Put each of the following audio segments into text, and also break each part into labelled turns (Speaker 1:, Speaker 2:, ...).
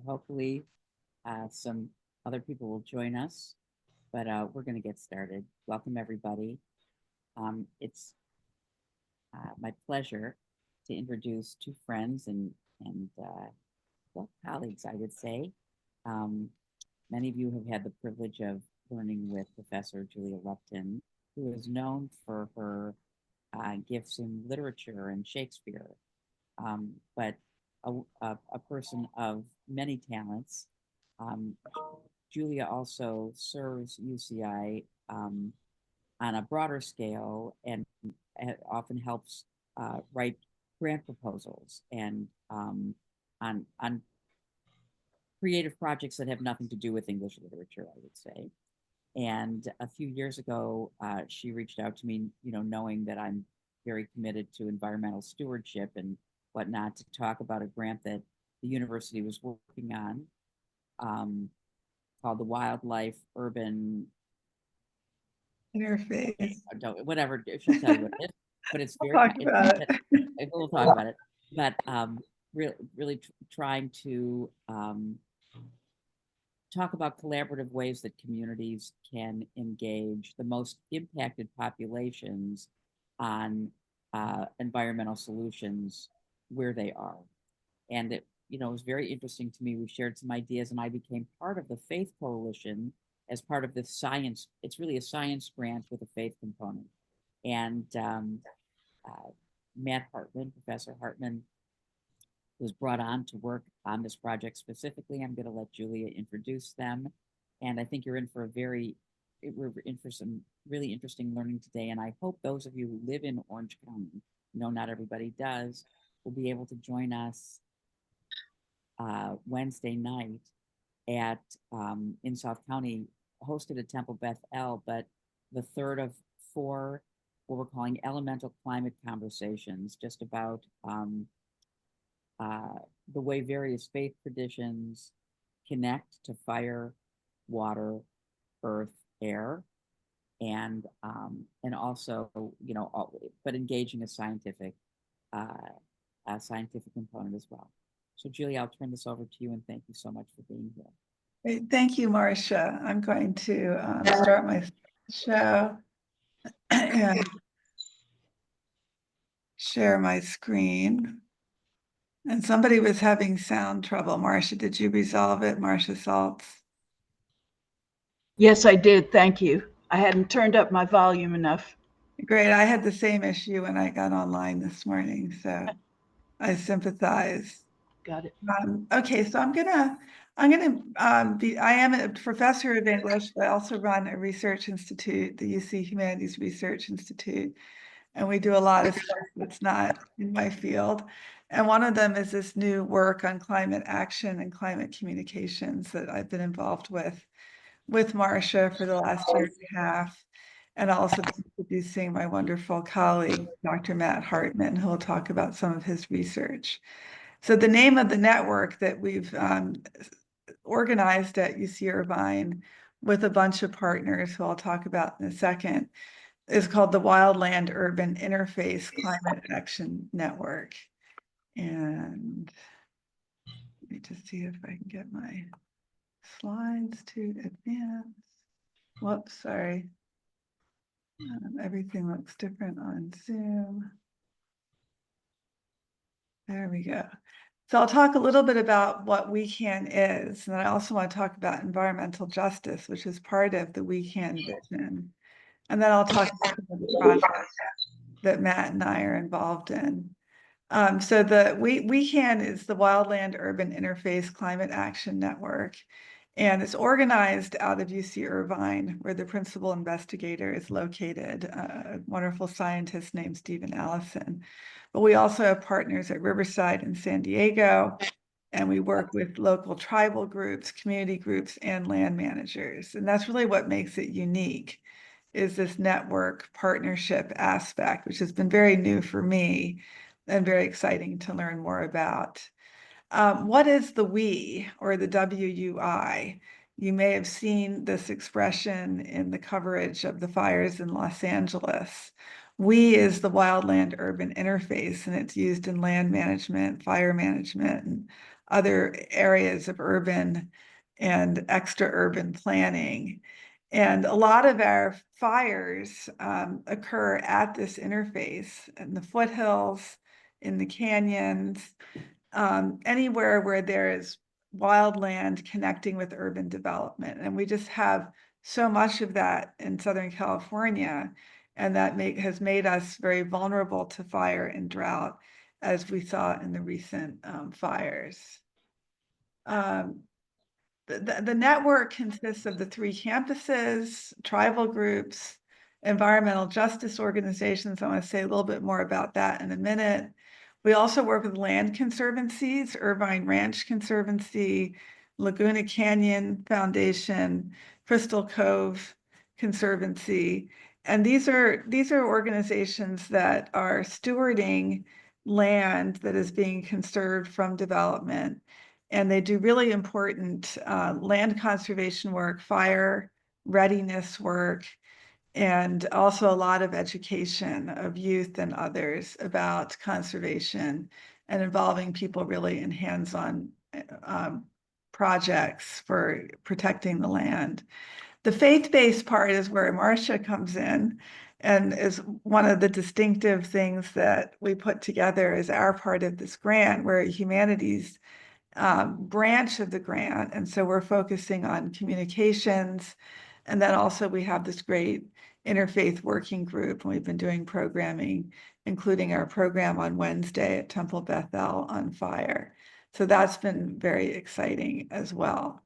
Speaker 1: hopefully some other people will join us, but we're going to get started. Welcome, everybody. It's my pleasure to introduce two friends and well, colleagues, I would say. Um, Many of you have had the privilege of learning with Professor Julia Lupton, who is known for her gifts in literature and Shakespeare, but a person of many talents. Um, Julia also serves UCI on a broader scale and often helps write grant proposals and on creative projects that have nothing to do with English literature, I would say. And a few years ago, she reached out to me, knowing that I'm very committed to environmental stewardship and whatnot, to talk about a grant that the university was working on, called the Wildlife Urban
Speaker 2: Interface.
Speaker 1: Whatever, she'll tell you what it is, but it's very.
Speaker 2: Talk about it.
Speaker 1: We'll talk about it, but really trying to talk about collaborative ways that communities can engage the most impacted populations on environmental solutions where they are. And it, was very interesting to me. We shared some ideas, and I became part of the Faith Coalition as part of this science. It's really a science grant with a faith component. And Matt Hartman, Professor Hartman, was brought on to work on this project specifically. I'm going to let Julia introduce them. And I think we're in for some really interesting learning today. And I hope those of you who live in Orange County, not everybody does, will be able to join us Wednesday night at in South County, hosted at Temple Beth El, but the third of four, what we're calling elemental climate conversations, just about the way various faith traditions connect to fire, water, earth, air, and also, but engaging a scientific component as well. So, Julia, I'll turn this over to you, and thank you so much for being here.
Speaker 2: Great. Thank you, Marcia. I'm going to start my show and share my screen. And somebody was having sound trouble. Marcia, did you resolve it? Marcia Saltz?
Speaker 3: Yes, I did. Thank you. I hadn't turned up my volume enough.
Speaker 2: Great. I had the same issue when I got online this morning, so I sympathize.
Speaker 3: Got it.
Speaker 2: Okay, so I am a professor of English, but I also run a research institute, the UC Humanities Research Institute, and we do a lot of stuff that's not in my field. And one of them is this new work on climate action and climate communications that I've been involved with Marcia for the last year and a half, and also introducing my wonderful colleague, Dr. Matt Hartman, who will talk about some of his research. So the name of the network that we've organized at UC Irvine with a bunch of partners, who I'll talk about in a second, is called the Wildland Urban Interface Climate Action Network. And let me just see if I can get my slides to advance. Whoops, sorry. Everything looks different on Zoom. There we go. So I'll talk a little bit about what We Can is, and I also want to talk about environmental justice, which is part of the We Can vision. And then I'll talk about some of the projects that Matt and I are involved in. So the We Can is the Wildland Urban Interface Climate Action Network, and it's organized out of UC Irvine, where the principal investigator is located, a wonderful scientist named Stephen Allison. But we also have partners at Riverside and San Diego, and we work with local tribal groups, community groups, and land managers. And that's really what makes it unique, is this network partnership aspect, which has been very new for me and very exciting to learn more about. What is the we, or the WUI? You may have seen this expression in the coverage of the fires in Los Angeles. We is the wildland urban interface, and it's used in land management, fire management, and other areas of urban and extra urban planning. And a lot of our fires occur at this interface in the foothills, in the canyons, anywhere where there is wildland connecting with urban development. And we just have so much of that in Southern California, and that has made us very vulnerable to fire and drought, as we saw in the recent fires. The network consists of the 3 campuses, tribal groups, environmental justice organizations. I want to say a little bit more about that in a minute. We also work with land conservancies, Irvine Ranch Conservancy, Laguna Canyon Foundation, Crystal Cove Conservancy. And these are organizations that are stewarding land that is being conserved from development. And they do really important land conservation work, fire readiness work, and also a lot of education of youth and others about conservation and involving people really in hands-on projects for protecting the land. The faith-based part is where Marcia comes in and is one of the distinctive things that we put together as our part of this grant. We're a humanities branch of the grant. And so we're focusing on communications. And then also we have this great interfaith working group, and we've been doing programming, including our program on Wednesday at Temple Bethel on fire. So that's been very exciting as well.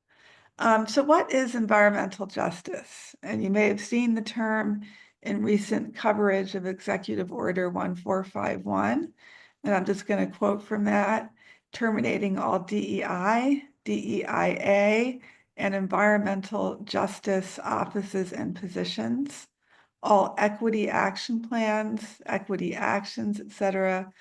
Speaker 2: So what is environmental justice? And you may have seen the term in recent coverage of Executive Order 1451. And I'm just going to quote from that: terminating all DEI, DEIA, and environmental justice offices and positions, all equity action plans, equity actions, etc.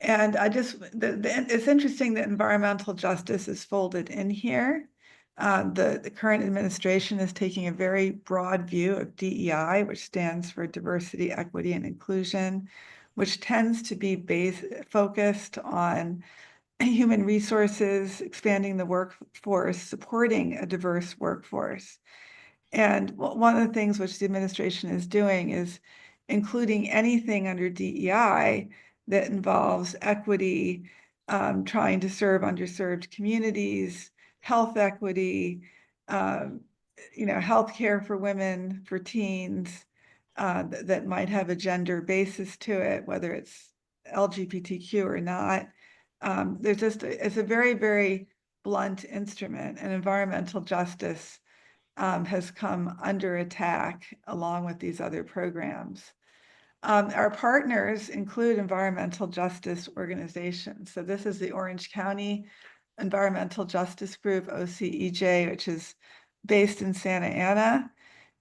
Speaker 2: And it's interesting that environmental justice is folded in here. The current administration is taking a very broad view of DEI, which stands for diversity, equity, and inclusion, which tends to be focused on human resources, expanding the workforce, supporting a diverse workforce. And one of the things which the administration is doing is including anything under DEI that involves equity, trying to serve underserved communities, health equity, healthcare for women, for teens, that might have a gender basis to it, whether it's LGBTQ or not. It's a very, very blunt instrument, and environmental justice has come under attack along with these other programs. Our partners include environmental justice organizations. So this is the Orange County Environmental Justice Group, OCEJ, which is based in Santa Ana,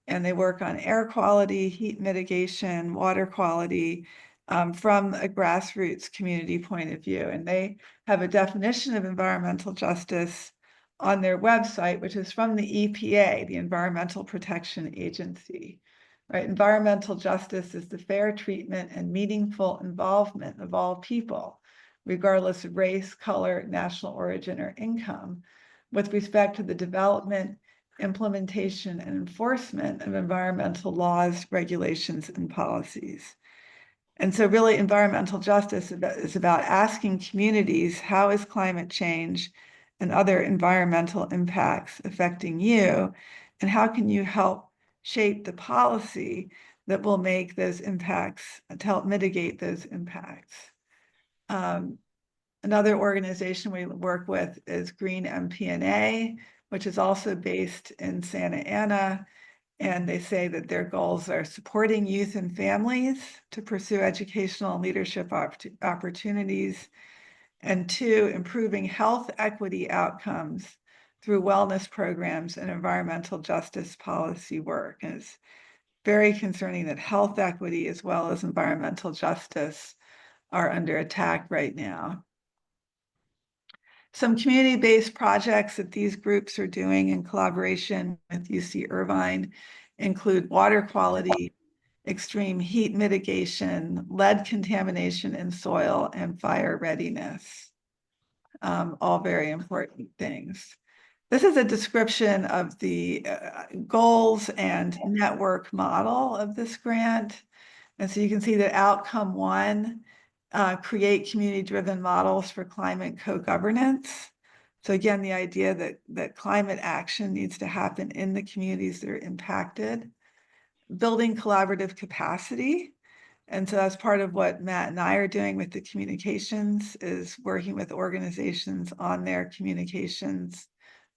Speaker 2: and they work on air quality, heat mitigation, water quality, from a grassroots community point of view. And they have a definition of environmental justice on their website, which is from the EPA, the Environmental Protection Agency. Right? Environmental justice is the fair treatment and meaningful involvement of all people, regardless of race, color, national origin, or income, with respect to the development, implementation, and enforcement of environmental laws, regulations, and policies. And so really environmental justice is about asking communities, how is climate change and other environmental impacts affecting you? And how can you help shape the policy that will make those impacts, to help mitigate those impacts? Another organization we work with is Green MPNA, which is also based in Santa Ana. And they say that their goals are supporting youth and families to pursue educational and leadership opportunities, and 2, improving health equity outcomes through wellness programs and environmental justice policy work. And it's very concerning that health equity as well as environmental justice are under attack right now. Some community-based projects that these groups are doing in collaboration with UC Irvine include water quality, extreme heat mitigation, lead contamination in soil, and fire readiness. all very important things. This is a description of the goals and network model of this grant. And so you can see that outcome 1, create community-driven models for climate co-governance. So again, the idea that climate action needs to happen in the communities that are impacted. Building collaborative capacity. And so that's part of what Matt and I are doing with the communications, is working with organizations on their communications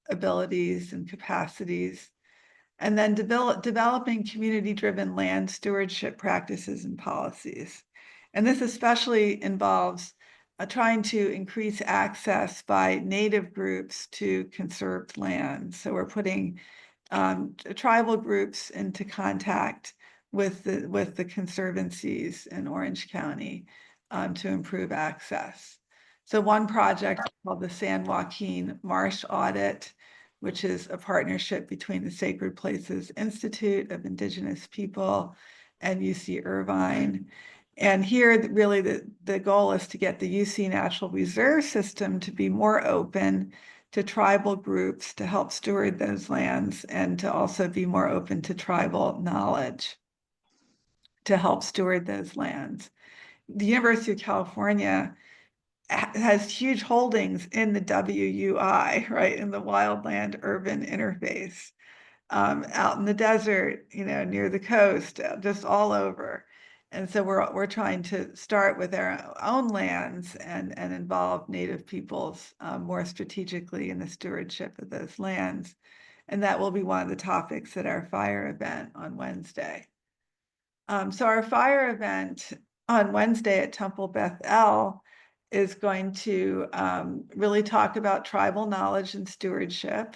Speaker 2: abilities and capacities. And then developing community-driven land stewardship practices and policies. And this especially involves trying to increase access by Native groups to conserved land. So we're putting tribal groups into contact with the conservancies in Orange County to improve access. So one project called the San Joaquin Marsh Audit, which is a partnership between the Sacred Places Institute of Indigenous People and UC Irvine. And here, really, the goal is to get the UC Natural Reserve System to be more open to tribal groups to help steward those lands, and to also be more open to tribal knowledge to help steward those lands. The University of California has huge holdings in the WUI, right, in the wildland urban interface, out in the desert, near the coast, just all over. And so we're trying to start with our own lands and involve Native peoples more strategically in the stewardship of those lands. And that will be one of the topics at our fire event on Wednesday. So our fire event on Wednesday at Temple Beth El is going to really talk about tribal knowledge and stewardship.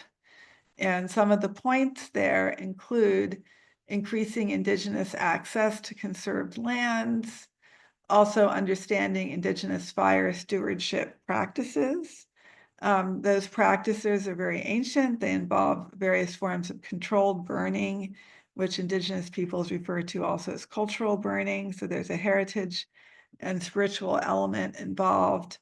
Speaker 2: And some of the points there include increasing Indigenous access to conserved lands, also understanding Indigenous fire stewardship practices. Those practices are very ancient. They involve various forms of controlled burning, which Indigenous peoples refer to also as cultural burning. So there's a heritage and spiritual element involved.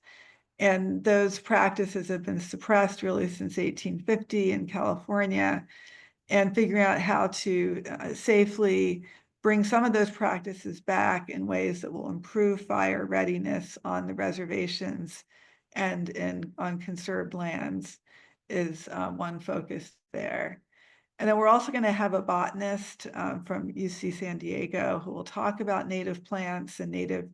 Speaker 2: And those practices have been suppressed really since 1850 in California, and figuring out how to safely bring some of those practices back in ways that will improve fire readiness on the reservations and on conserved lands is one focus there. And then we're also going to have a botanist from UC San Diego who will talk about native plants and native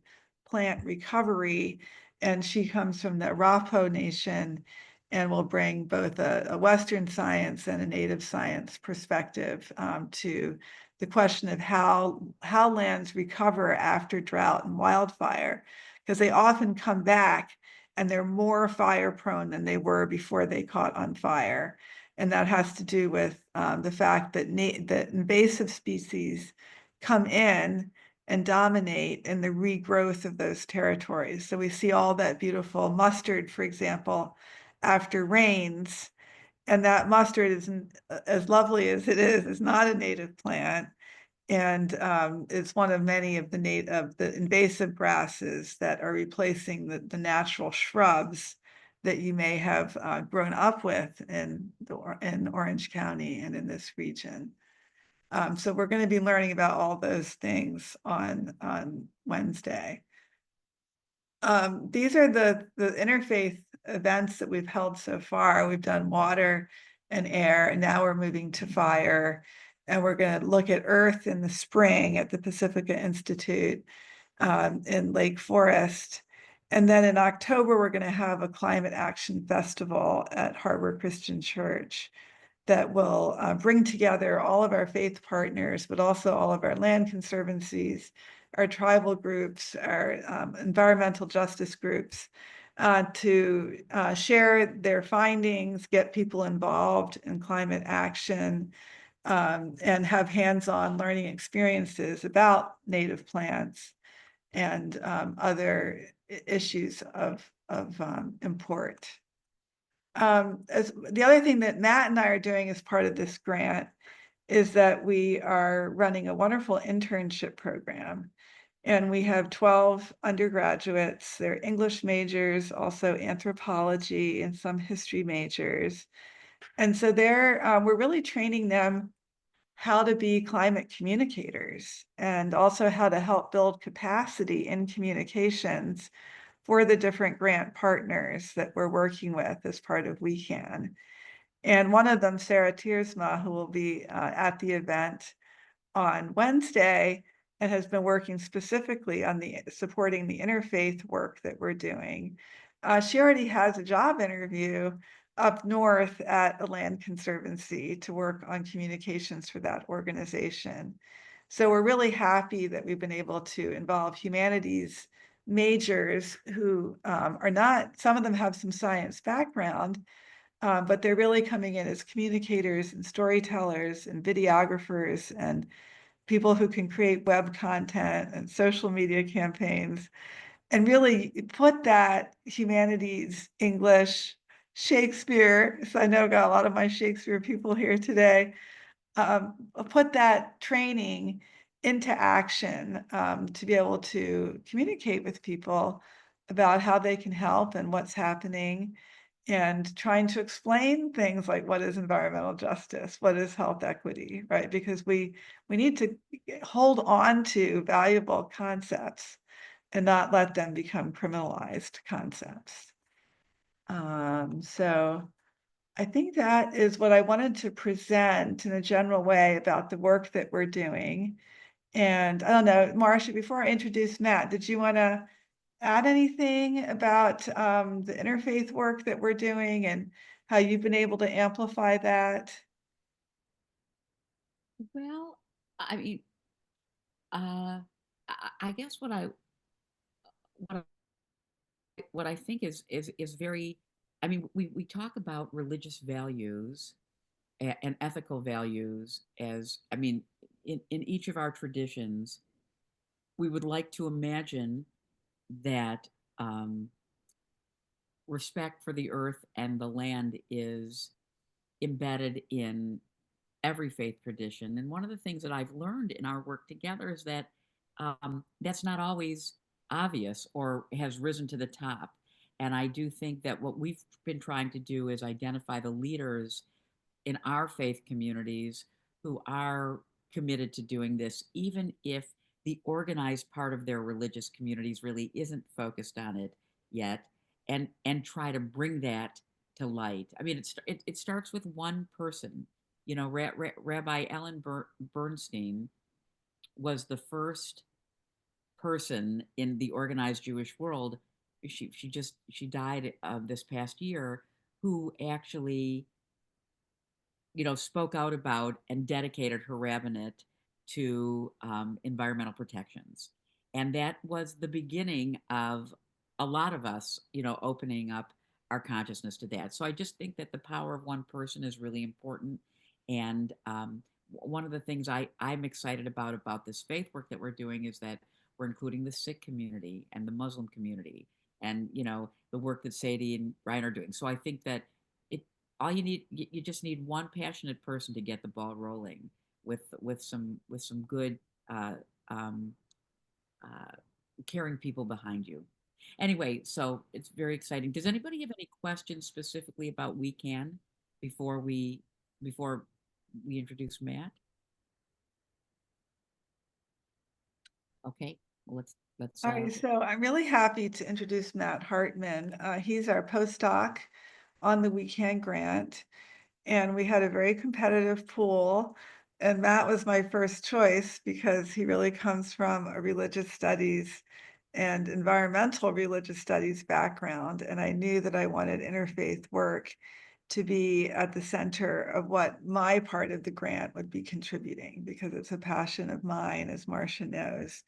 Speaker 2: plant recovery. And she comes from the Arapaho Nation and will bring both a Western science and a native science perspective to the question of how lands recover after drought and wildfire, because they often come back and they're more fire prone than they were before they caught on fire. And that has to do with the fact that invasive species come in and dominate in the regrowth of those territories. So we see all that beautiful mustard, for example, after rains, and that mustard isn't as lovely as it is not a native plant. And it's one of many of the invasive grasses that are replacing the natural shrubs that you may have grown up with in Orange County and in this region. So we're going to be learning about all those things on Wednesday. These are the interfaith events that we've held so far. We've done water and air, and now we're moving to fire. And we're going to look at earth in the spring at the Pacifica Institute in Lake Forest. And then in October, we're going to have a climate action festival at Harbor Christian Church that will bring together all of our faith partners, but also all of our land conservancies, our tribal groups, our environmental justice groups, to share their findings, get people involved in climate action, and have hands-on learning experiences about native plants and other issues of import. As the other thing that Matt and I are doing as part of this grant is that we are running a wonderful internship program. And we have 12 undergraduates. They're English majors, also anthropology and some history majors. And so we're really training them how to be climate communicators and also how to help build capacity in communications for the different grant partners that we're working with as part of We Can. And one of them, Sarah Tiersma, who will be at the event on Wednesday and has been working specifically on supporting the interfaith work that we're doing. She already has a job interview up north at a land conservancy to work on communications for that organization. So we're really happy that we've been able to involve humanities majors who are not, some of them have some science background, but they're really coming in as communicators and storytellers and videographers and people who can create web content and social media campaigns and really put that humanities, English, Shakespeare, so I know I've got a lot of my Shakespeare people here today, put that training into action to be able to communicate with people about how they can help and what's happening and trying to explain things like what is environmental justice, what is health equity, right? Because we need to hold on to valuable concepts and not let them become criminalized concepts. So I think that is what I wanted to present in a general way about the work that we're doing. And I don't know, Marcia, before I introduce Matt, did you want to add anything about the interfaith work that we're doing and how you've been able to amplify that?
Speaker 1: Well, I mean, I guess what what I think is very, I mean, we talk about religious values and ethical values as, I mean, in each of our traditions, we would like to imagine that respect for the earth and the land is embedded in every faith tradition. And one of the things that I've learned in our work together is that that's not always obvious or has risen to the top. And I do think that what we've been trying to do is identify the leaders in our faith communities who are committed to doing this, even if the organized part of their religious communities really isn't focused on it yet, and try to bring that to light. I mean, it starts with one person. You know, Rabbi Ellen Bernstein was the first person in the organized Jewish world. She died this past year, who actually, you know, spoke out about and dedicated her rabbinate to environmental protections. And that was the beginning of a lot of us, you know, opening up our consciousness to that. So I just think that the power of one person is really important. And one of the things I'm excited about this faith work that we're doing is that we're including the Sikh community and the Muslim community and, you know, the work that Sadie and Ryan are doing. So I think that it all you just need one passionate person to get the ball rolling with some good uh, um, uh, caring people behind you. Anyway, so it's very exciting. Does anybody have any questions specifically about We Can before before we introduce Matt? Okay, well, let's
Speaker 2: All right, so I'm really happy to introduce Matt Hartman. He's our postdoc on the We Can grant, and we had a very competitive pool. And Matt was my first choice because he really comes from a religious studies and environmental religious studies background. And I knew that I wanted interfaith work to be at the center of what my part of the grant would be contributing, because it's a passion of mine, as Marcia knows.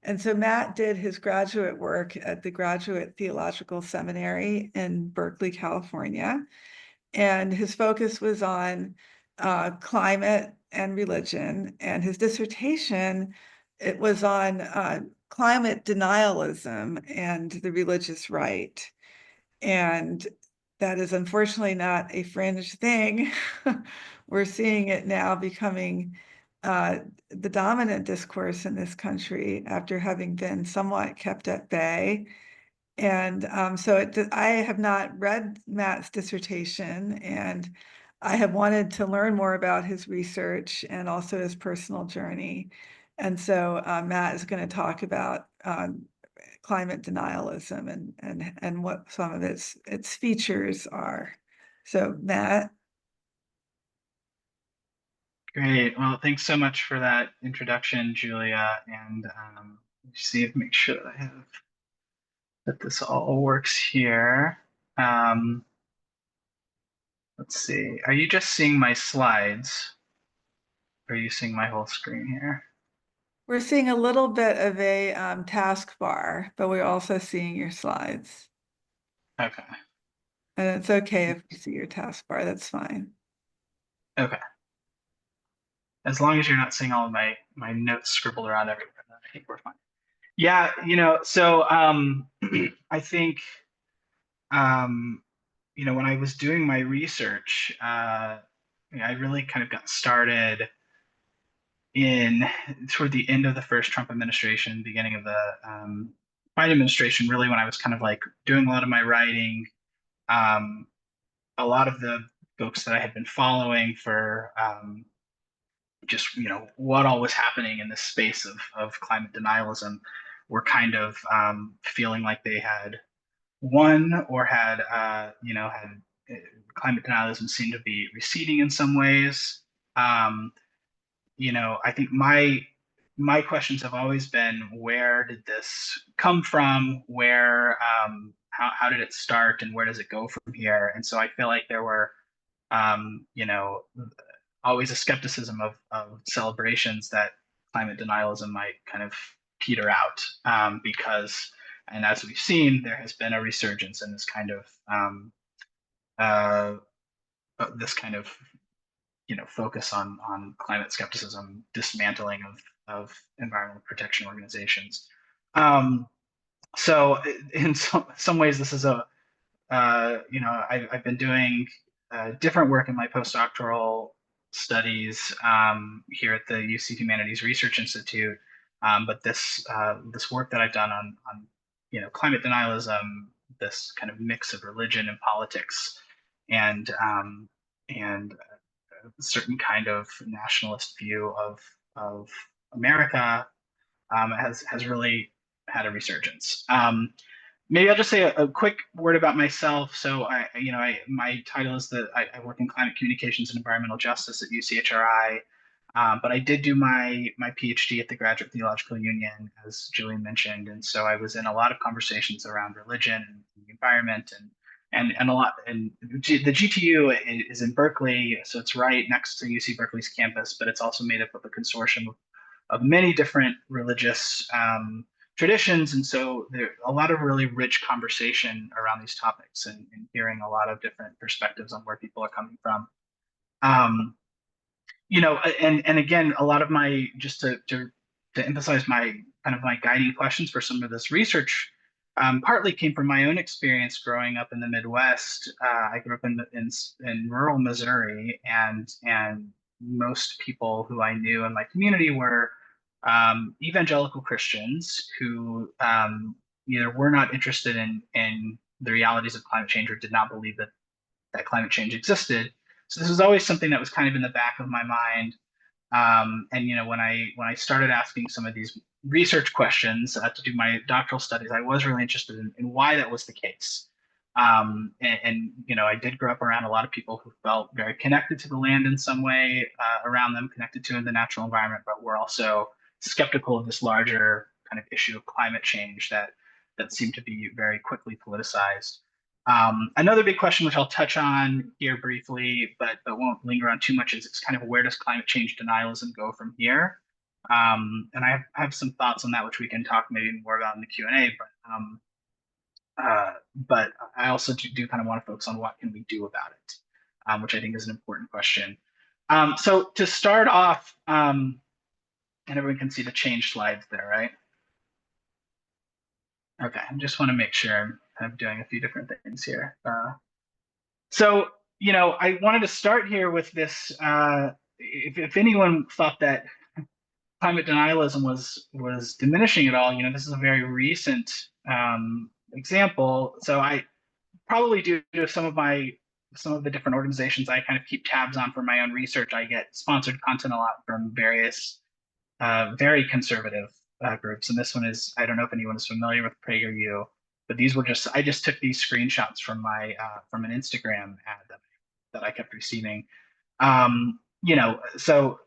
Speaker 2: And so Matt did his graduate work at the Graduate Theological Seminary in Berkeley, California. And his focus was on climate and religion. And his dissertation, it was on climate denialism and the religious right. And that is unfortunately not a fringe thing. We're seeing it now becoming the dominant discourse in this country after having been somewhat kept at bay. And I have not read Matt's dissertation, and I have wanted to learn more about his research and also his personal journey. And so Matt is going to talk about climate denialism and what some of its features are. So Matt.
Speaker 4: Great. Well, thanks so much for that introduction, Julia. And make sure that I have that this all works here. Let's see. Are you just seeing my slides? Or are you seeing my whole screen here?
Speaker 2: We're seeing a little bit of a taskbar, but we're also seeing your slides.
Speaker 4: Okay.
Speaker 2: And it's okay if we see your taskbar, that's fine.
Speaker 4: Okay. As long as you're not seeing all of my notes scribbled around everywhere, then I think we're fine. Yeah, so I think when I was doing my research, I really kind of got started toward the end of the first Trump administration, beginning of the Biden administration, really when I was kind of like doing a lot of my writing. A lot of the folks that I had been following for just what all was happening in this space of climate denialism were kind of feeling like they had won or had climate denialism seemed to be receding in some ways. I think my questions have always been, where did this come from? Where how did it start, and where does it go from here? And so I feel like there were always a skepticism of celebrations that climate denialism might kind of peter out because, and as we've seen, there has been a resurgence in this kind of focus on climate skepticism, dismantling of environmental protection organizations. So in some ways, this is I've been doing different work in my postdoctoral studies here at the UC Humanities Research Institute. But this work that I've done on climate denialism, this kind of mix of religion and politics, and a certain kind of nationalist view of America has really had a resurgence. Maybe I'll just say a quick word about myself. So my title is that I work in climate communications and environmental justice at UCHRI. But I did do my PhD at the Graduate Theological Union, as Julian mentioned, and so I was in a lot of conversations around religion and the environment and a lot. And the GTU is in Berkeley, so it's right next to UC Berkeley's campus, but it's also made up of a consortium of many different religious traditions, and so there's a lot of really rich conversation around these topics and hearing a lot of different perspectives on where people are coming from. And again, a lot of my, just to emphasize my kind of my guiding questions for some of this research, partly came from my own experience growing up in the Midwest. I grew up in rural Missouri, and most people who I knew in my community were evangelical Christians who either were not interested in the realities of climate change or did not believe that climate change existed. So this was always something that was kind of in the back of my mind. And when I started asking some of these research questions to do my doctoral studies, I was really interested in why that was the case. I did grow up around a lot of people who felt very connected to the land in some way around them, connected to the natural environment, but were also skeptical of this larger kind of issue of climate change that seemed to be very quickly politicized. Another big question, which I'll touch on here briefly, but won't linger on too much, is it's kind of where does climate change denialism go from here? And I have some thoughts on that, which we can talk maybe more about in the Q&A. But I also do kind of want to focus on what can we do about it, which I think is an important question. So to start off, and everyone can see the change slides there, right? Okay, I just want to make sure I'm doing a few different things here. So I wanted to start here with this if anyone thought that climate denialism was diminishing at all, this is a very recent example. So I probably due to some of the different organizations I kind of keep tabs on for my own research, I get sponsored content a lot from various very conservative groups. And this one is, I don't know if anyone is familiar with PragerU, but I just took these screenshots from from an Instagram ad that I kept receiving. So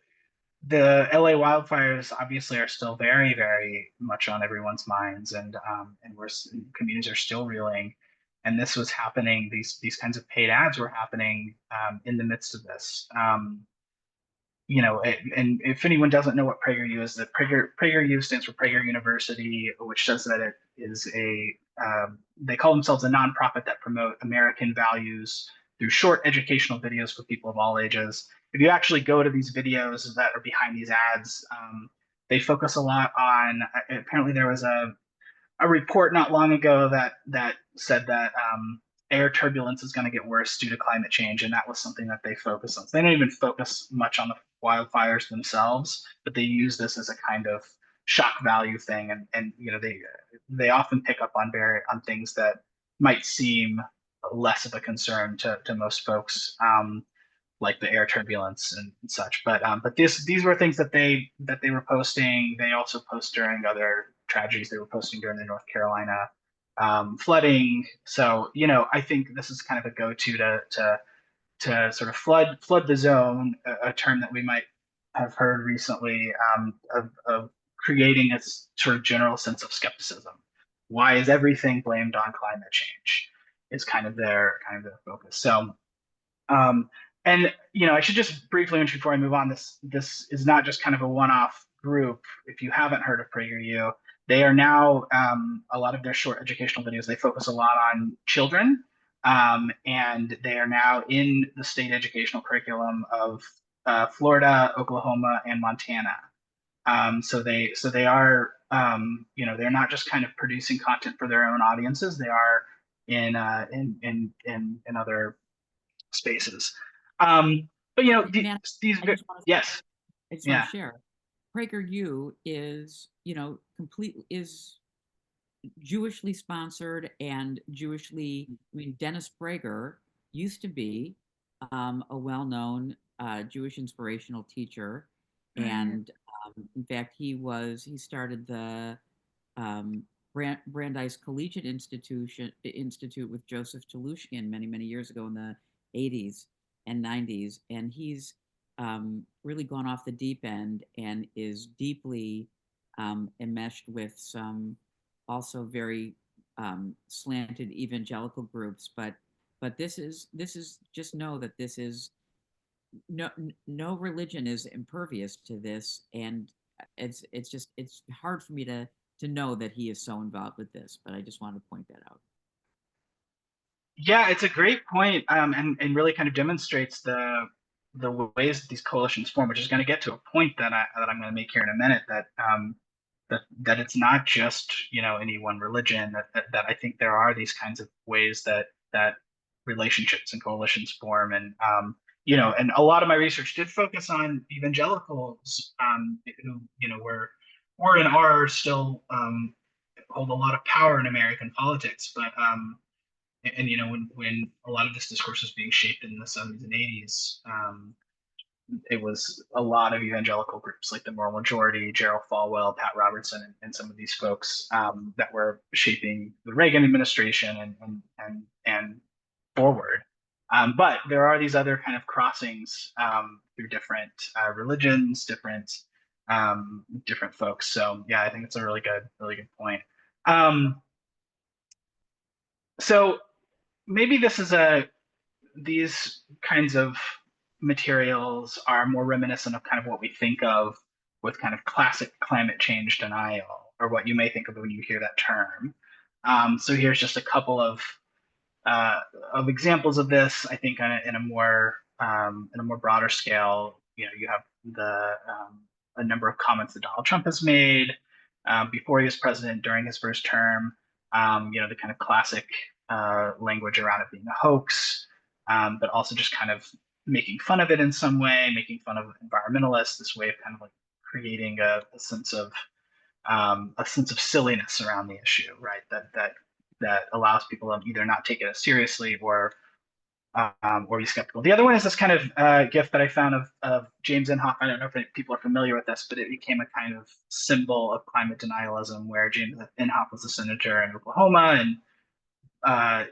Speaker 4: the LA wildfires obviously are still very, very much on everyone's minds, and communities are still reeling. And this was happening. These kinds of paid ads were happening in the midst of this. And if anyone doesn't know what PragerU is, PragerU stands for Prager University, which says that it is they call themselves a nonprofit that promote American values through short educational videos for people of all ages. If you actually go to these videos that are behind these ads, they focus a lot on, apparently there was a report not long ago that said that air turbulence is going to get worse due to climate change, and that was something that they focus on. So they don't even focus much on the wildfires themselves, but they use this as a kind of shock value thing, and they often pick up on things that might seem less of a concern to most folks, like the air turbulence and such. But these were things that they were posting. They also post during other tragedies. They were posting during the North Carolina flooding. So I think this is kind of a go-to to sort of flood the zone, a term that we might have heard recently, of creating a sort of general sense of skepticism. Why is everything blamed on climate change? Is kind of their focus. So, and I should just briefly mention before I move on, this is not just kind of a one-off group. If you haven't heard of PragerU, they are now a lot of their short educational videos. They focus a lot on children, and they are now in the state educational curriculum of Florida, Oklahoma, and Montana. So they are, they're not just kind of producing content for their own audiences. They are in other spaces. But
Speaker 1: Man,
Speaker 4: these
Speaker 1: I just want to
Speaker 4: yes,
Speaker 1: I just
Speaker 4: yeah.
Speaker 1: want to share. PragerU is, is Jewishly sponsored and Dennis Prager used to be a well-known Jewish inspirational teacher.
Speaker 2: Right.
Speaker 1: And in fact, he started the Brandeis Collegiate Institute with Joseph Telushkin many, many years ago in the 80s and 90s. And he's really gone off the deep end and is deeply enmeshed with some also very slanted evangelical groups. But this is just know that this is no religion is impervious to this, and it's hard for me to know that he is so involved with this. But I just wanted to point that out.
Speaker 4: Yeah, it's a great point, and really kind of demonstrates the ways that these coalitions form, which is going to get to a point that I'm going to make here in a minute, that it's not just any one religion, that I think there are these kinds of ways that relationships and coalitions form. And and a lot of my research did focus on evangelicals, who were and are still hold a lot of power in American politics. But and when a lot of this discourse was being shaped in the 70s and 80s, it was a lot of evangelical groups like the Moral Majority, Gerald Falwell, Pat Robertson, and some of these folks that were shaping the Reagan administration and forward. But there are these other kind of crossings through different religions, different folks. So yeah, I think it's a really good point. So maybe these kinds of materials are more reminiscent of kind of what we think of with kind of classic climate change denial, or what you may think of when you hear that term. So here's just a couple of examples of this. I think in a more broader scale, you have a number of comments that Donald Trump has made before he was president, during his first term. The kind of classic language around it being a hoax, but also just kind of making fun of it in some way, making fun of environmentalists, this way of kind of like creating a sense of silliness around the issue, right? That allows people to either not take it as seriously or be skeptical. The other one is this kind of gift that I found of James Inhofe. I don't know if people are familiar with this, but it became a kind of symbol of climate denialism, where James Inhofe was a senator in Oklahoma, and I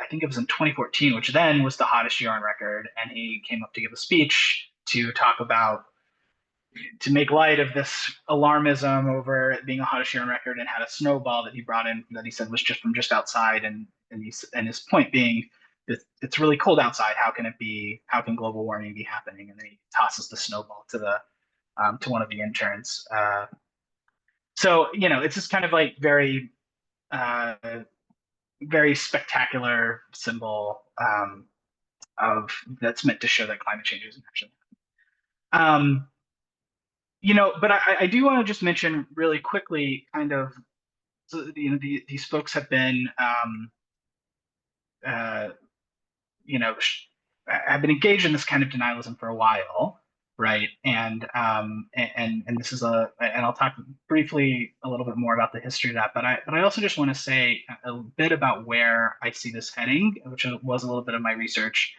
Speaker 4: think it was in 2014, which then was the hottest year on record, and he came up to give a speech to talk about, to make light of this alarmism over it being a hottest year on record, and had a snowball that he brought in that he said was just from just outside, and his point being that it's really cold outside. How can global warming be happening? And then he tosses the snowball to one of the interns. So it's just kind of like very very spectacular symbol of that's meant to show that climate change isn't actually happening. But I do want to just mention really quickly, kind of, so, these folks have been, have been engaged in this kind of denialism for a while, right? And this is and I'll talk briefly a little bit more about the history of that, but I also just want to say a bit about where I see this heading, which was a little bit of my research,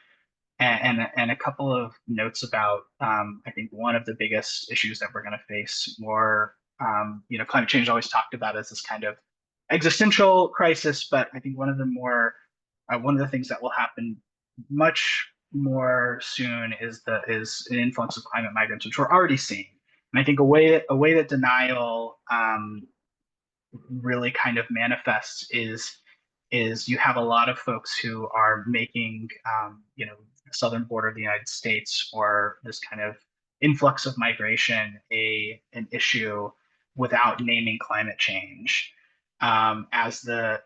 Speaker 4: and a couple of notes about I think one of the biggest issues that we're going to face more. Climate change is always talked about as this kind of existential crisis, but I think one of the things that will happen much more soon is an influx of climate migrants, which we're already seeing. And I think a way that denial really kind of manifests is you have a lot of folks who are making the southern border of the United States, or this kind of influx of migration, an issue, without naming climate change as the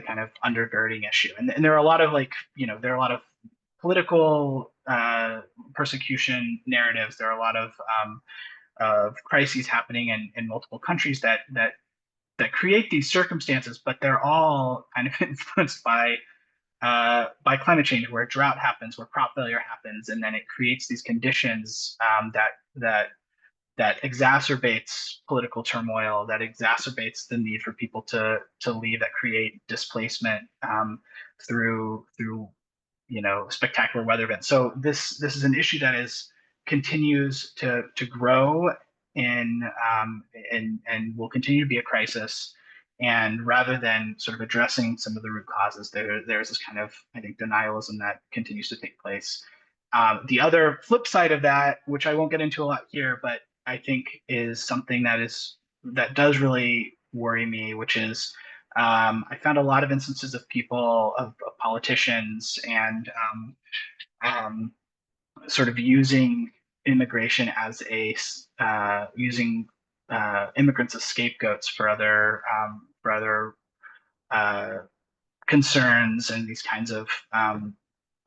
Speaker 4: kind of undergirding issue. And there are a lot of there are a lot of political persecution narratives. There are a lot of crises happening in multiple countries that create these circumstances, but they're all kind of influenced by climate change, where drought happens, where crop failure happens, and then it creates these conditions that exacerbates political turmoil, that exacerbates the need for people to leave, that create displacement through spectacular weather events. So this is an issue that continues to grow and will continue to be a crisis. And rather than sort of addressing some of the root causes, there's this kind of, I think, denialism that continues to take place. The other flip side of that, which I won't get into a lot here, but I think is something that does really worry me, which is I found a lot of instances of politicians and sort of using immigration as using immigrants as scapegoats for other concerns, and these kinds of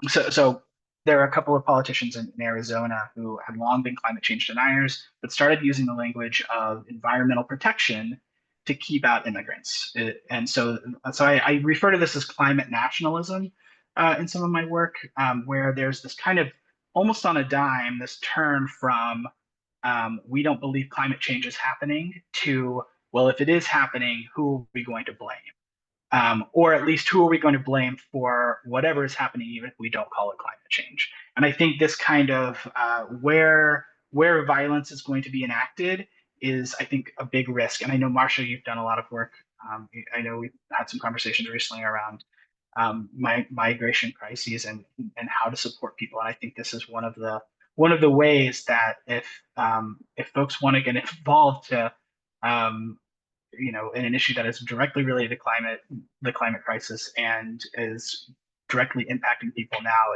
Speaker 4: so there are a couple of politicians in Arizona who had long been climate change deniers, but started using the language of environmental protection to keep out immigrants. And so I refer to this as climate nationalism in some of my work, where there's this kind of, almost on a dime, this turn from we don't believe climate change is happening to, well, if it is happening, who are we going to blame? Or at least, who are we going to blame for whatever is happening, even if we don't call it climate change? And I think this kind of where violence is going to be enacted is, I think, a big risk. And I know, Marcia, you've done a lot of work. I know we've had some conversations recently around migration crises and how to support people. And I think this is one of the ways that if folks want to get involved to in an issue that is directly related to the climate crisis, and is directly impacting people now,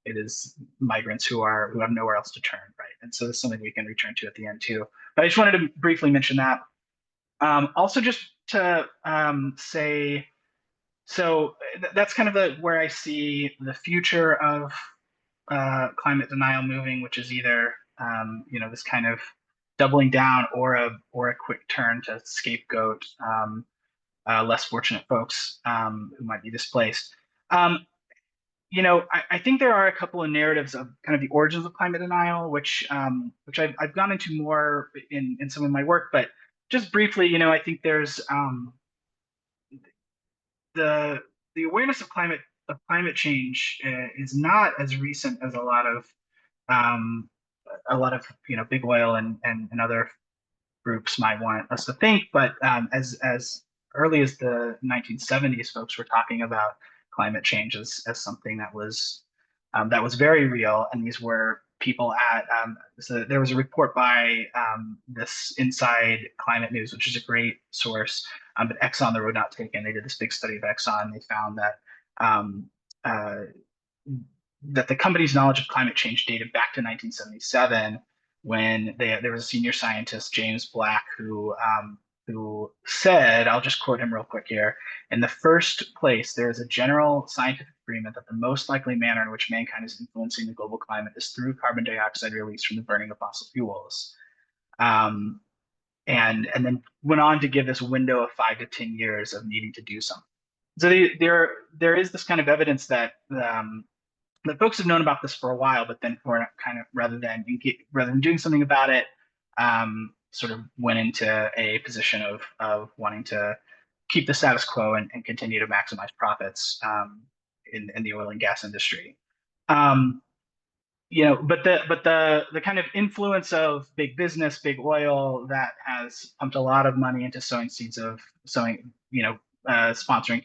Speaker 4: it is migrants who have nowhere else to turn, right? And so it's something we can return to at the end too. But I just wanted to briefly mention that. Also, just to say, so that's kind of where I see the future of climate denial moving, which is either this kind of doubling down, or a quick turn to scapegoat less fortunate folks who might be displaced. I think there are a couple of narratives of kind of the origins of climate denial, which I've gone into more in some of my work, but just briefly, I think there's the awareness of climate change is not as recent as um, a lot of big oil and other groups might want us to think, but as early as the 1970s, folks were talking about climate change as something that was very real, and these were people at so there was a report by this Inside Climate News, which is a great source, but Exxon, the road not taken, they did this big study of Exxon. They found that um, uh, that the company's knowledge of climate change dated back to 1977, when there was a senior scientist, James Black, who said, I'll just quote him real quick here, in the first place, there is a general scientific agreement that the most likely manner in which mankind is influencing the global climate is through carbon dioxide released from the burning of fossil fuels. And then went on to give this window of 5 to 10 years of needing to do something. So there is this kind of evidence that that folks have known about this for a while, but then for kind of rather than doing something about it, sort of went into a position of wanting to keep the status quo and continue to maximize profits in the oil and gas industry. But the kind of influence of big business, big oil, that has pumped a lot of money into sponsoring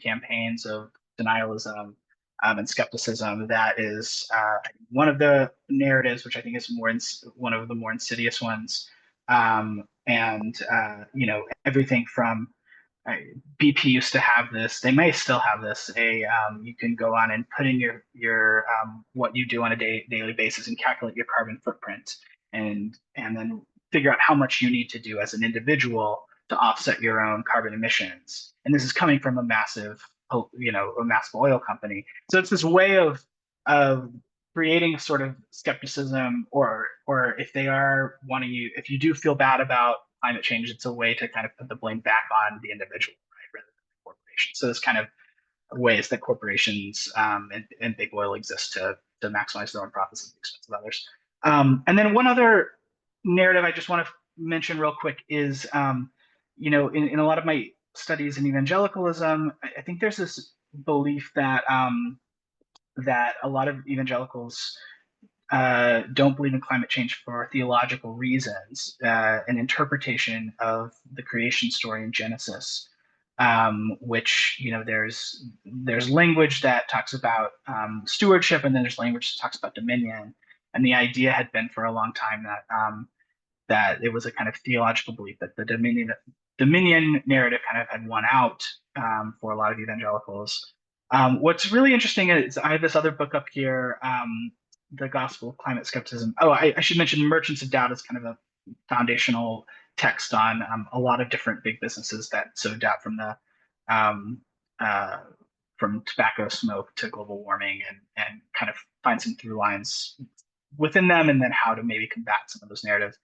Speaker 4: campaigns of denialism and skepticism. That is one of the narratives, which I think is one of the more insidious ones. Everything from BP used to have this. They may still have this. You can go on and put in your what you do on a daily basis and calculate your carbon footprint, and then figure out how much you need to do as an individual to offset your own carbon emissions. And this is coming from a massive oil company. So it's this way of creating a sort of skepticism, or if if you do feel bad about climate change, it's a way to kind of put the blame back on the individual, right, rather than the corporation. So there's kind of ways that corporations and big oil exist to maximize their own profits at the expense of others. And then one other narrative I just want to mention real quick is, in a lot of my studies in evangelicalism, I think there's this belief that that a lot of evangelicals don't believe in climate change for theological reasons, an interpretation of the creation story in Genesis, which there's language that talks about stewardship, and then there's language that talks about dominion. And the idea had been for a long time that it was a kind of theological belief that the dominion narrative kind of had won out for a lot of evangelicals. What's really interesting is I have this other book up here, The Gospel of Climate Skepticism. Oh, I should mention Merchants of Doubt is kind of a foundational text on a lot of different big businesses that sow doubt from tobacco smoke to global warming, and kind of find some through lines within them, and then how to maybe combat some of those narratives.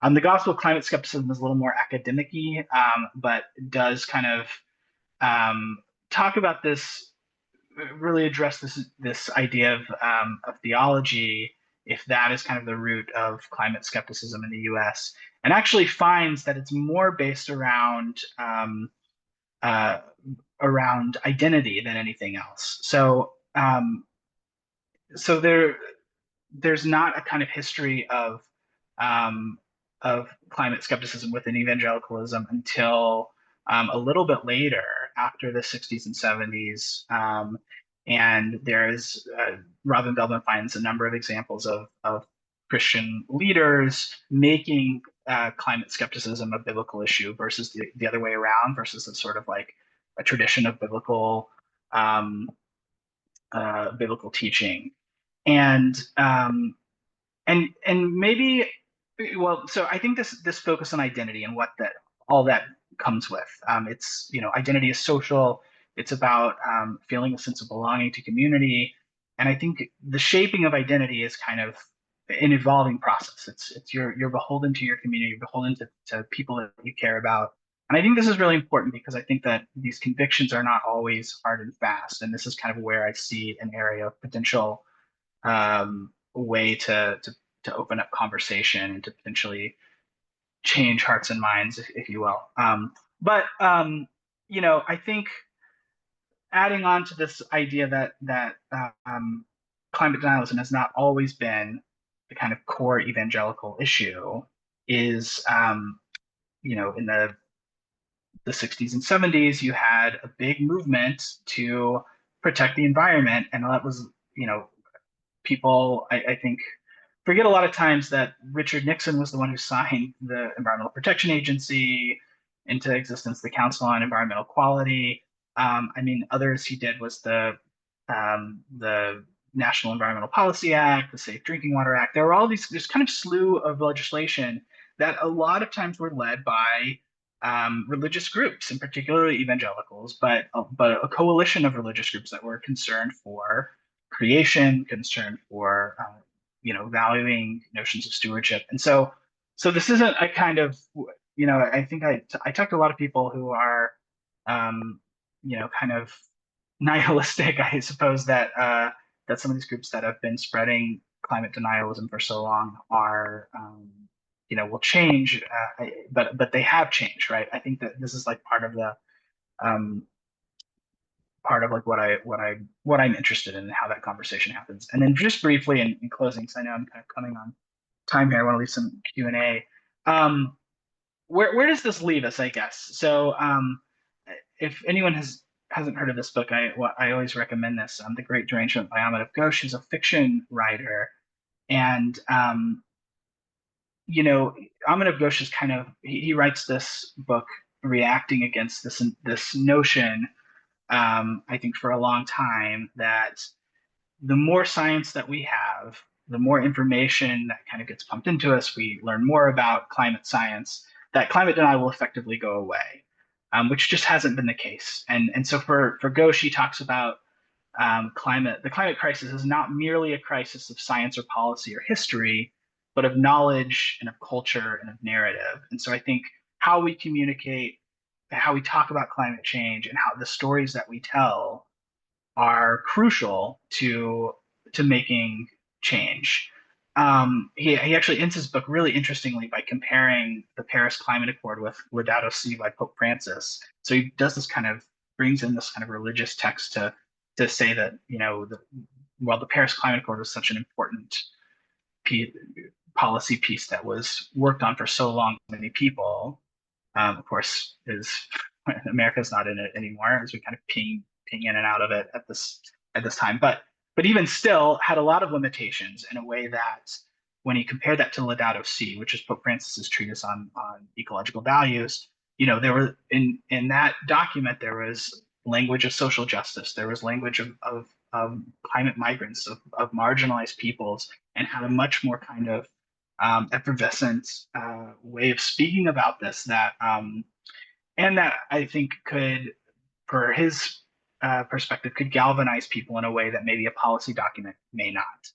Speaker 4: The Gospel of Climate Skepticism is a little more academic-y, but does kind of talk about this, really address this idea of theology, if that is kind of the root of climate skepticism in the U.S., and actually finds that it's more based around identity than anything else. So there's not a kind of history of climate skepticism within evangelicalism until a little bit later, after the 60s and 70s. And there's Robin Belbin finds a number of examples of Christian leaders making climate skepticism a biblical issue versus the other way around, versus a sort of like a tradition of biblical teaching. And maybe, well, so I think this focus on identity and what all that comes with. It's, identity is social. It's about feeling a sense of belonging to community. And I think the shaping of identity is kind of an evolving process. You're beholden to your community, you're beholden to people that you care about. And I think this is really important because I think that these convictions are not always hard and fast. And this is kind of where I see an area of potential way to open up conversation and to potentially change hearts and minds, if you will. I think adding on to this idea that climate denialism has not always been the kind of core evangelical issue is, in the 60s and 70s, you had a big movement to protect the environment, and that was, people, I think, forget a lot of times that Richard Nixon was the one who signed the Environmental Protection Agency into existence, the Council on Environmental Quality. Others he did was the National Environmental Policy Act, the Safe Drinking Water Act. There were all these, this kind of slew of legislation that a lot of times were led by religious groups, and particularly evangelicals, but a coalition of religious groups that were concerned for creation, concerned for valuing notions of stewardship. And so this isn't a kind of, I think I talk to a lot of people who are, kind of nihilistic, I suppose, that some of these groups that have been spreading climate denialism for so long are, will change, but they have changed, right? I think that this is like part of the, part of like what I'm interested in and how that conversation happens. And then just briefly in closing, because I know I'm kind of coming on time here, I want to leave some Q&A. Where does this leave us, I guess? So if anyone hasn't heard of this book, I always recommend this, The Great Derangement by Ahmed F. Ghosh. He's a fiction writer. And Ahmed F. Ghosh is kind of, he writes this book reacting against this notion, I think for a long time, that the more science that we have, the more information that kind of gets pumped into us, we learn more about climate science, that climate denial will effectively go away, which just hasn't been the case. And so for Ghosh, he talks about the climate crisis is not merely a crisis of science or policy or history, but of knowledge and of culture and of narrative. And so I think how we communicate, how we talk about climate change, and how the stories that we tell are crucial to making change. He actually ends his book really interestingly by comparing the Paris Climate Accord with Laudato Si by Pope Francis. So he does this kind of, brings in this kind of religious text to say that, while the Paris Climate Accord was such an important policy piece that was worked on for so long, many people, of course, America's not in it anymore, as we kind of ping in and out of it at this time. But even still had a lot of limitations in a way that when he compared that to Laudato Si, which is Pope Francis's treatise on ecological values, there were in that document, there was language of social justice, there was language of climate migrants, of marginalized peoples, and had a much more kind of effervescent way of speaking about this that and that I think could, for his perspective, could galvanize people in a way that maybe a policy document may not.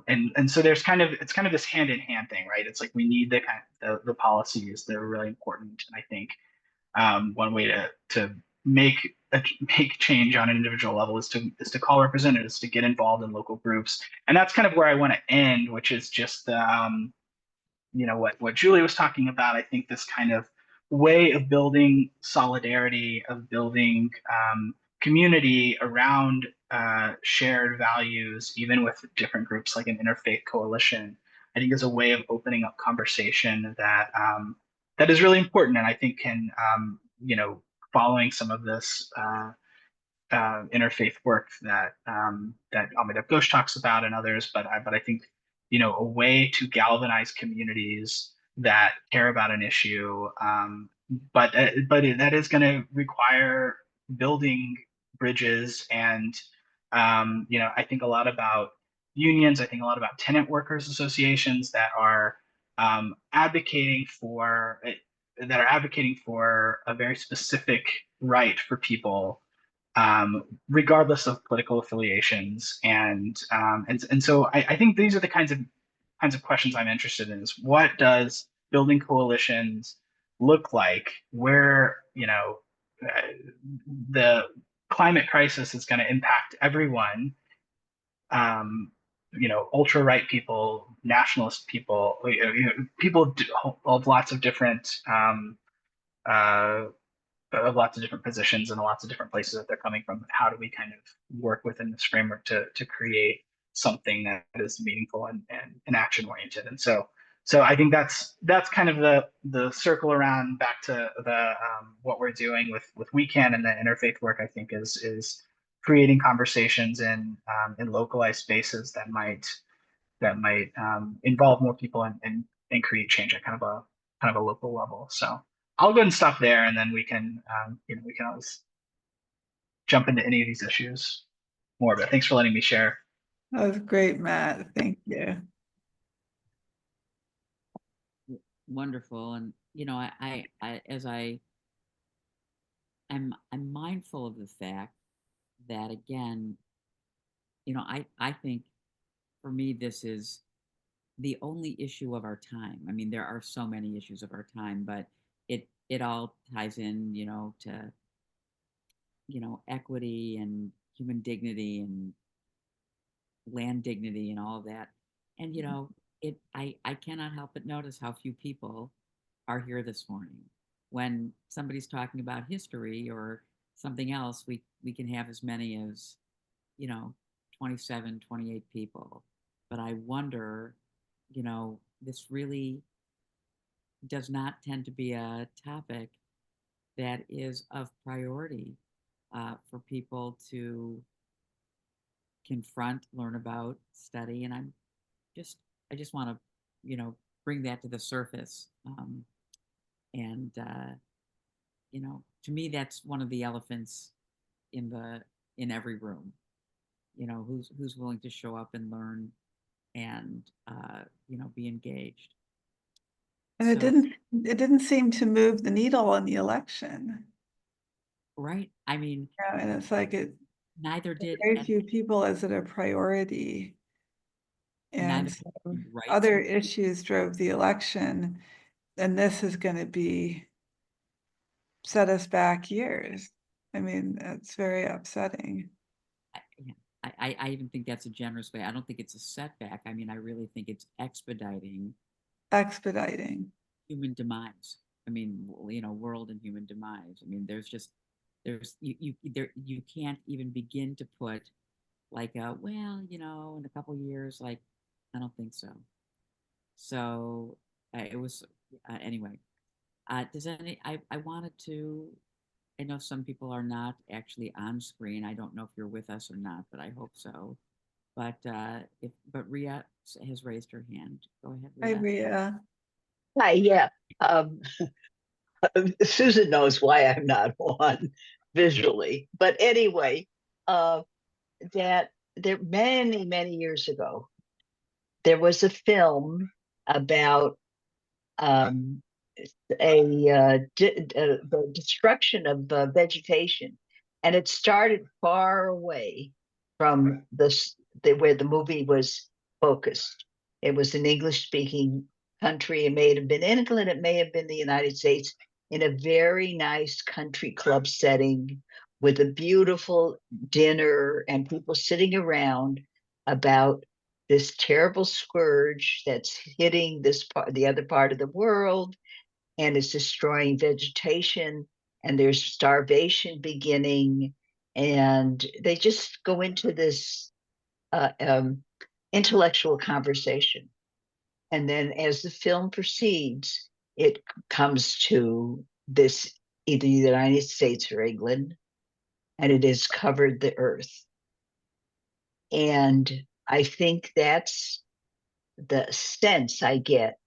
Speaker 4: And so it's kind of this hand in hand thing, right? It's like we need the policies that are really important. And I think one way to make change on an individual level is to call representatives, to get involved in local groups. And that's kind of where I want to end, which is just what Julie was talking about. I think this kind of way of building solidarity, of building community around shared values, even with different groups like an interfaith coalition, I think is a way of opening up conversation that is really important, and I think can following some of this interfaith work that Ahmed F. Ghosh talks about and others, but I think a way to galvanize communities that care about an issue, but that is going to require building bridges. And I think a lot about unions. I think a lot about tenant workers associations that are advocating for a very specific right for people, regardless of political affiliations. And so I think these are the kinds of questions I'm interested in: is what does building coalitions, look like, where, the climate crisis is going to impact everyone. Ultra right people, nationalist people, people of lots of different uh, positions and lots of different places that they're coming from. How do we kind of work within this framework to create something that is meaningful and action oriented? And so I think that's kind of the circle around back to the what we're doing with WeCan and the interfaith work. I think is creating conversations in localized spaces that might involve more people and create change at kind of a local level. So I'll go ahead and stop there, and then we can we can always jump into any of these issues more. But thanks for letting me share.
Speaker 2: That was great, Matt. Thank you.
Speaker 1: Wonderful. And I'm mindful of the fact that, again, I think for me this is the only issue of our time. I mean, there are so many issues of our time, but it all ties in, to equity and human dignity and land dignity and all of that. And I cannot help but notice how few people are here this morning. When somebody's talking about history or something else, we can have as many as 27, 28 people. But I wonder, this really does not tend to be a topic that is of priority for people to confront, learn about, study. And I just want to, bring that to the surface. And to me, that's one of the elephants in every room. Who's willing to show up and learn and be engaged.
Speaker 2: And it
Speaker 1: So-
Speaker 2: didn't seem to move the needle in the election.
Speaker 1: Right. I mean,
Speaker 2: And it's like
Speaker 1: neither did
Speaker 2: very few people as it a priority. And
Speaker 1: neither
Speaker 2: so
Speaker 1: rights
Speaker 2: other issues drove the election, and this is going to set us back years. I mean, it's very upsetting.
Speaker 1: I even think that's a generous way. I don't think it's a setback. I mean, I really think it's expediting human demise. I mean, world and human demise. I mean, you can't even begin to put like in a couple years, like, I don't think so. So it was anyway. I wanted to. I know some people are not actually on screen. I don't know if you're with us or not, but I hope so. But Ria has raised her hand. Go ahead,
Speaker 2: Hi,
Speaker 1: Ria.
Speaker 2: Ria.
Speaker 5: Hi, yeah. Susan knows why I'm not on visually. But anyway, that there many, many years ago, there was a film about the destruction of vegetation, and it started far away from where the movie was focused. It was an English-speaking country. It may have been England, it may have been the United States, in a very nice country club setting with a beautiful dinner and people sitting around about this terrible scourge that's hitting the other part of the world, and it's destroying vegetation, and there's starvation beginning, and they just go into this intellectual conversation. And then as the film proceeds, it comes to this, either the United States or England, and it has covered the earth. And I think that's the sense I get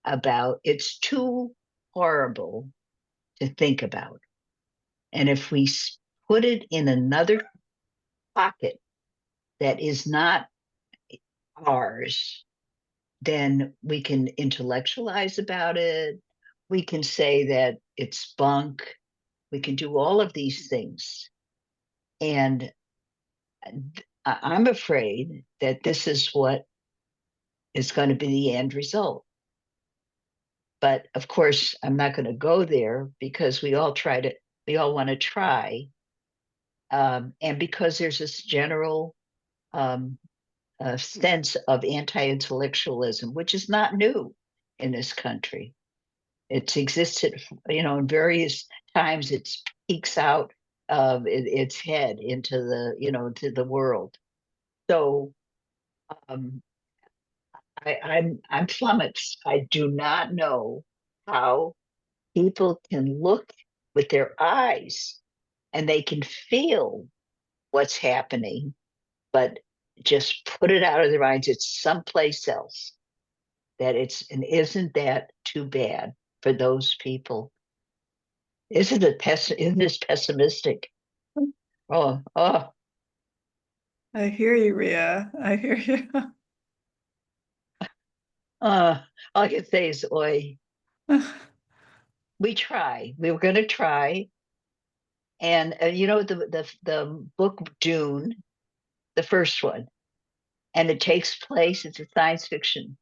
Speaker 5: about it's too horrible to think about. And if we put it in another pocket that is not ours, then we can intellectualize about it. We can say that it's bunk. We can do all of these things. And I'm afraid that this is what is going to be the end result. But of course, I'm not going to go there because we all want to try. And because there's this general um, sense of anti-intellectualism, which is not new in this country. It's existed, in various times. It peeks out of its head into to the world. So I'm flummoxed. I do not know how people can look with their eyes and they can feel what's happening, but just put it out of their minds. It's someplace else. And isn't that too bad for those people? Isn't this pessimistic? Oh,
Speaker 2: I hear you, Ria. I hear you.
Speaker 5: all I can say is, oi, we try. We were going to try. And the book Dune, the first one, and it takes place, it's a science fiction,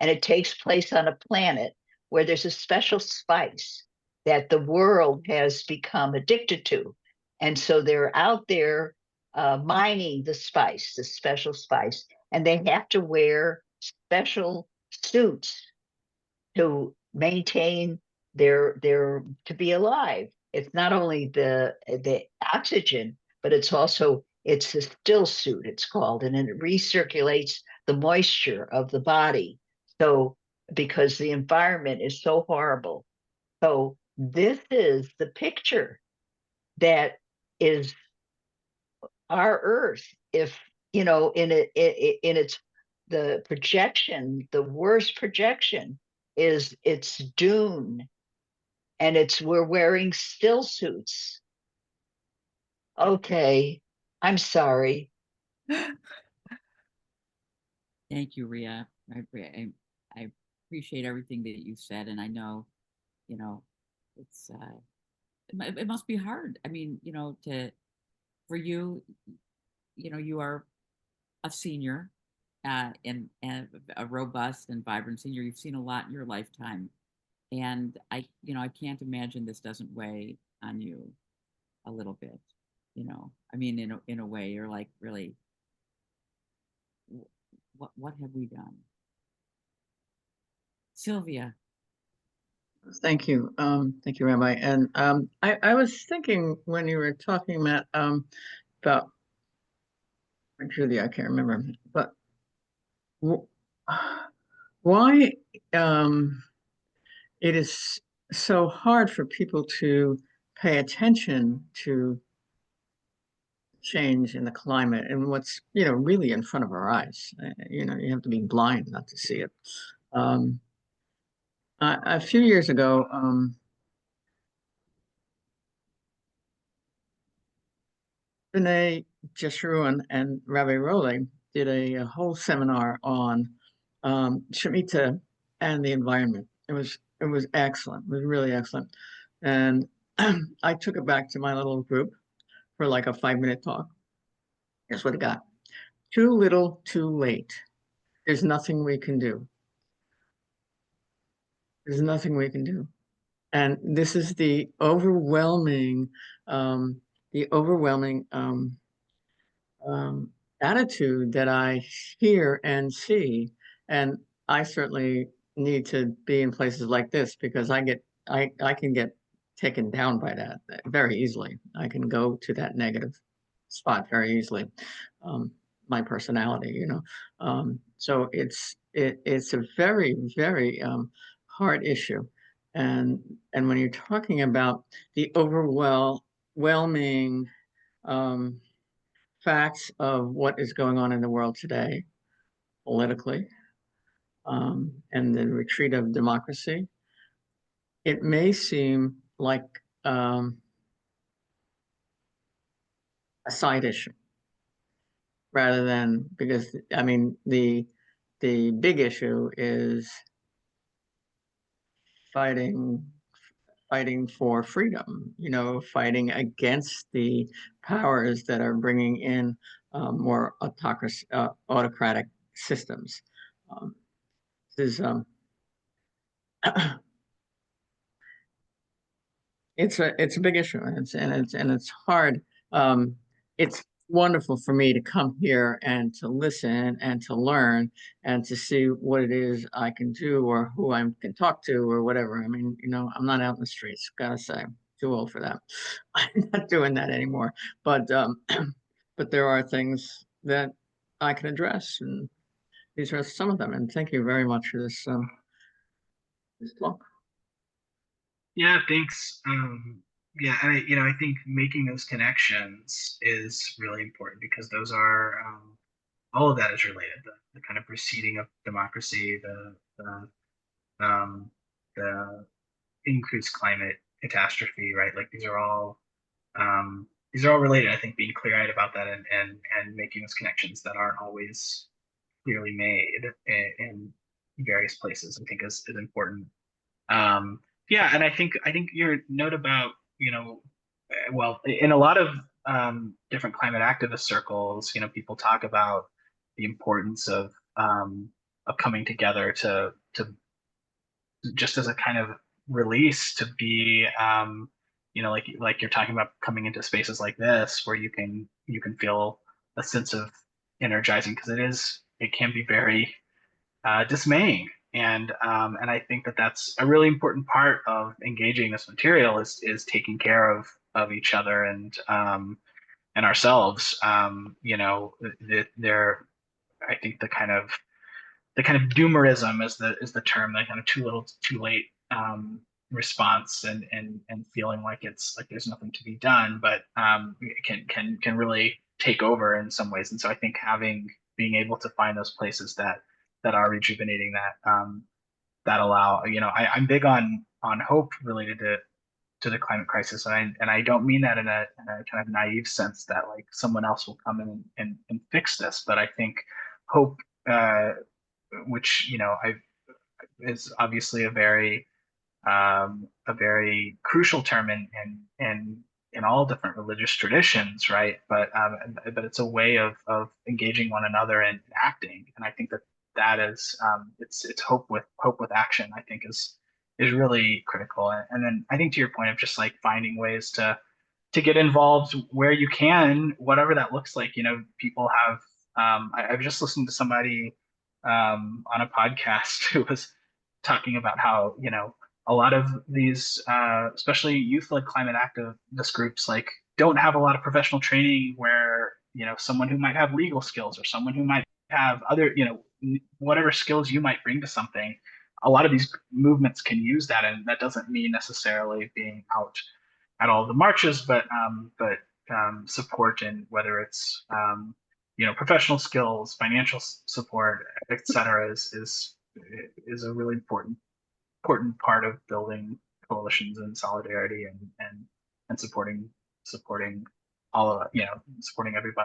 Speaker 5: and it takes place on a planet where there's a special spice that the world has become addicted to. And so they're out there mining the spice, the special spice, and they have to wear special suits to maintain their to be alive. It's not only the oxygen, but it's a still suit, it's called, and it recirculates the moisture of the body. So because the environment is so horrible. So this is the picture that is our earth. If in its the projection, the worst projection is it's Dune, and we're wearing still suits. Okay, I'm sorry.
Speaker 1: Thank you, Ria. I appreciate everything that you said, and I know, you know, it's it must be hard. I mean, for you, you are a senior, and a robust and vibrant senior. You've seen a lot in your lifetime, and I can't imagine this doesn't weigh on you a little bit. I mean, in a way, you're like, really, what have we done? Sylvia.
Speaker 6: Thank you. Thank you, Rabbi. And I was thinking when you were talking, Matt, about Julia, I can't remember, but why it is so hard for people to pay attention to change in the climate and what's really in front of our eyes. You have to be blind not to see it. A few years ago, B'nai Jeshurun and Rabbi Rowley did a whole seminar on Shemitah and the environment. It was excellent. It was really excellent. And I took it back to my little group for like a 5-minute talk. Here's what I got. Too little, too late. There's nothing we can do. There's nothing we can do. And this is the overwhelming attitude that I hear and see. And I certainly need to be in places like this because I can get taken down by that very easily. I can go to that negative spot very easily. My personality, so it's a very, very hard issue. And when you're talking about the overwhelming facts of what is going on in the world today, politically, and the retreat of democracy, it may seem like a side issue rather than, because I mean the big issue is fighting for freedom, fighting against the powers that are bringing in more autocratic systems. This is it's a big issue, and it's hard. It's wonderful for me to come here and to listen and to learn and to see what it is I can do or who I can talk to or whatever. I mean, I'm not out in the streets, gotta say, too old for that. I'm not doing that anymore. But but there are things that I can address, and these are some of them. And thank you very much for this talk.
Speaker 4: Yeah, thanks. Yeah, and I think making those connections is really important because those are all of that is related. The kind of receding of democracy, um, the increased climate catastrophe, right? Like these are all related. I think being clear-eyed about that and making those connections that aren't always clearly made in various places, I think is important. Yeah, and I think your note about, well, in a lot of different climate activist circles, people talk about the importance of coming together to just as a kind of release to be like you're talking about coming into spaces like this where you can feel a sense of energizing because it can be very dismaying. And I think that that's a really important part of engaging this material is taking care of each other and ourselves. There, I think the kind of doomerism is the term, the kind of too little, too late response, and feeling like it's like there's nothing to be done, but it can really take over in some ways. And so I think being able to find those places that are rejuvenating that allow, I'm big on hope related to the climate crisis, and I don't mean that in a kind of naive sense that like someone else will come in and fix this, but I think hope, which I is obviously a very crucial term in all different religious traditions, right? But it's a way of engaging one another and acting, and I think that is it's hope with action. I think is really critical, and then I think to your point of just like finding ways to get involved where you can, whatever that looks like. People have. I've just listened to somebody on a podcast who was talking about how a lot of these, especially youth-led climate activist groups, like don't have a lot of professional training where someone who might have legal skills or someone who might have other whatever skills you might bring to something. A lot of these movements can use that, and that doesn't mean necessarily being out at all the marches, but support in whether it's professional skills, financial support, etc. is a really important part of building coalitions and solidarity and supporting all of supporting everybody.